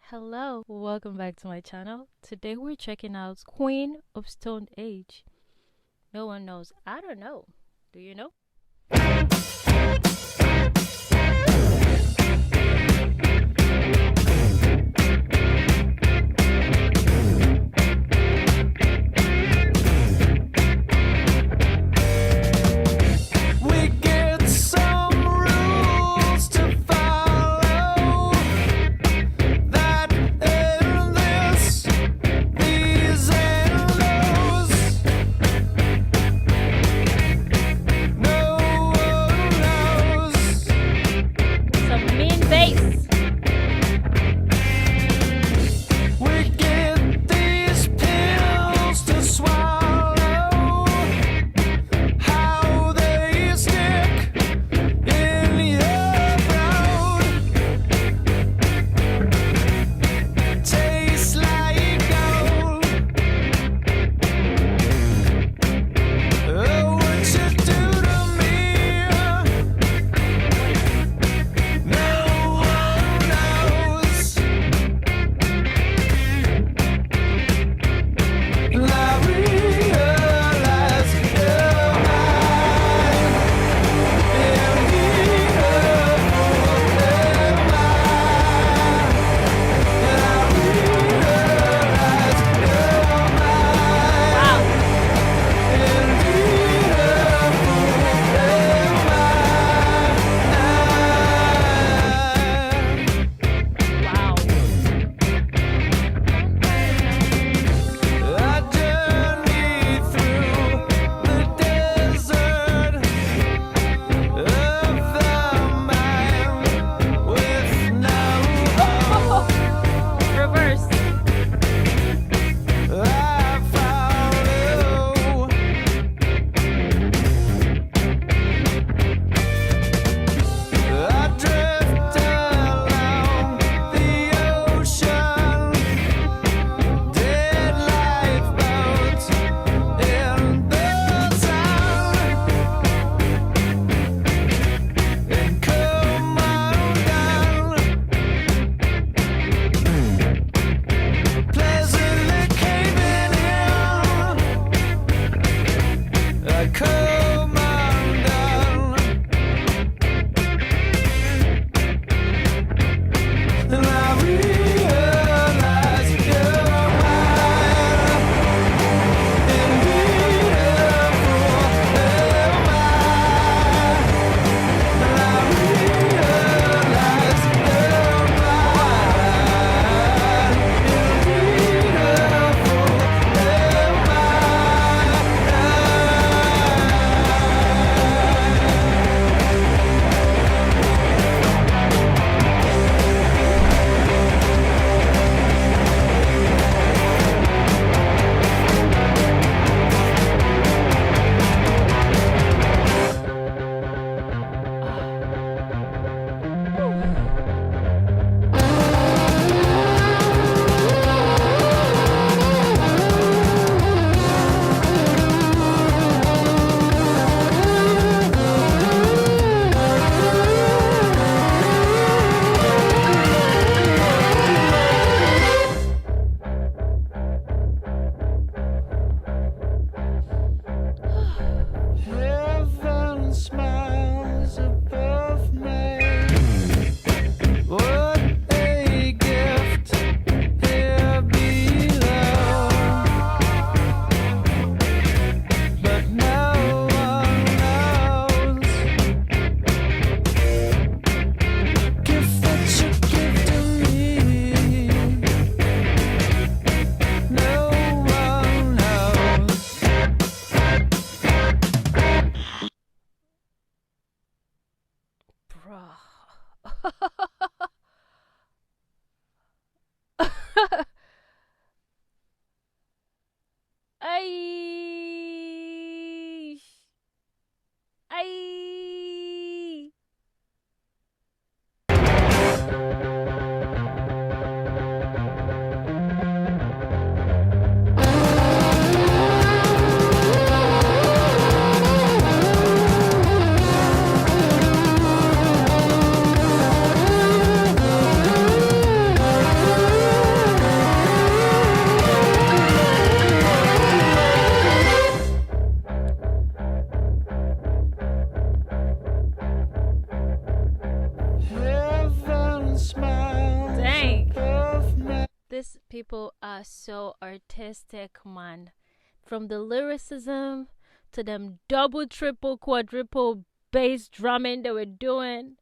Hello, welcome back to my channel. Today we're checking out Queen of Stone Age. No one knows. I don't know. Do you know? No These people are so artistic, man. From the lyricism to them double, triple, quadruple bass drumming they were doing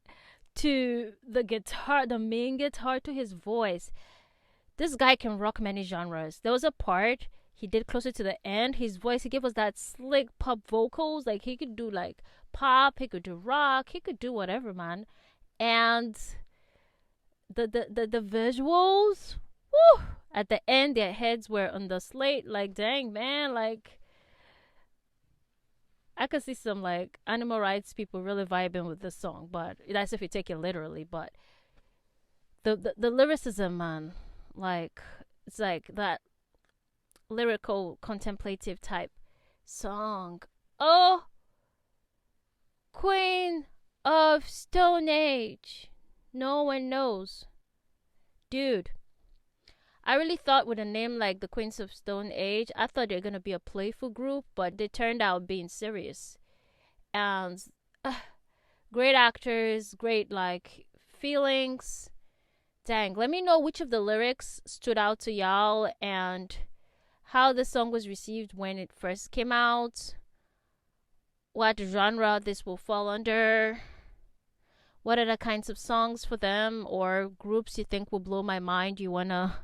to the guitar, the main guitar, to his voice. This guy can rock many genres. There was a part he did closer to the end. His voice, he gave us that slick pop vocals. Like he could do like pop, he could do rock, he could do whatever, man. And the visuals, woo! At the end, their heads were on the slate. Like, dang, man, like I could see some like animal rights people really vibing with this song, but that's if you take it literally. But the lyricism, man, like it's like that lyrical contemplative type song. Oh, Queen of Stone Age. No one knows. Dude, I really thought with a name like the Queens of Stone Age, I thought they're gonna be a playful group, but they turned out being serious. And uh, great actors, great like feelings. Dang, let me know which of the lyrics stood out to y'all and how the song was received when it first came out, what genre this will fall under, what are the kinds of songs for them or groups you think will blow my mind you wanna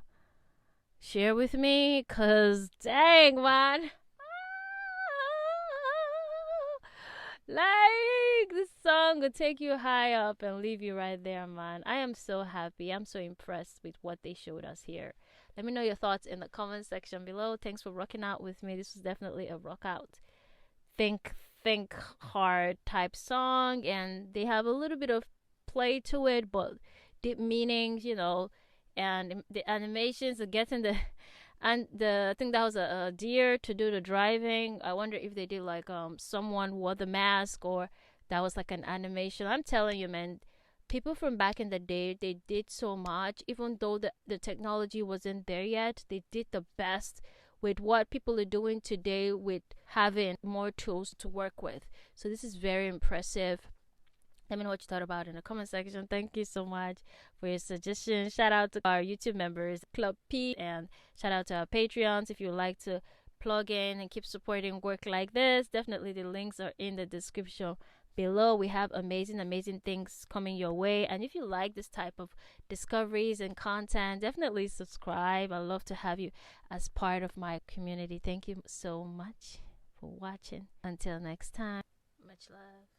share with me, cause dang, man. Like this song will take you high up and leave you right there, man. I am so happy. I'm so impressed with what they showed us here. Let me know your thoughts in the comment section below. Thanks for rocking out with me. This was definitely a rock out. Think think hard type song, and they have a little bit of play to it, but deep meanings, and the animations are getting the and the I think that was a deer to do the driving. I wonder if they did like someone wore the mask or that was like an animation. I'm telling you, man, people from back in the day, they did so much. Even though the technology wasn't there yet, they did the best with what people are doing today with having more tools to work with. So this is very impressive. Let me know what you thought about it in the comment section. Thank you so much for your suggestion. Shout out to our YouTube members, Club P, and shout out to our Patreons. If you would like to plug in and keep supporting work like this, definitely the links are in the description below. We have amazing things coming your way. And if you like this type of discoveries and content, definitely subscribe. I'd love to have you as part of my community. Thank you so much for watching. Until next time, much love.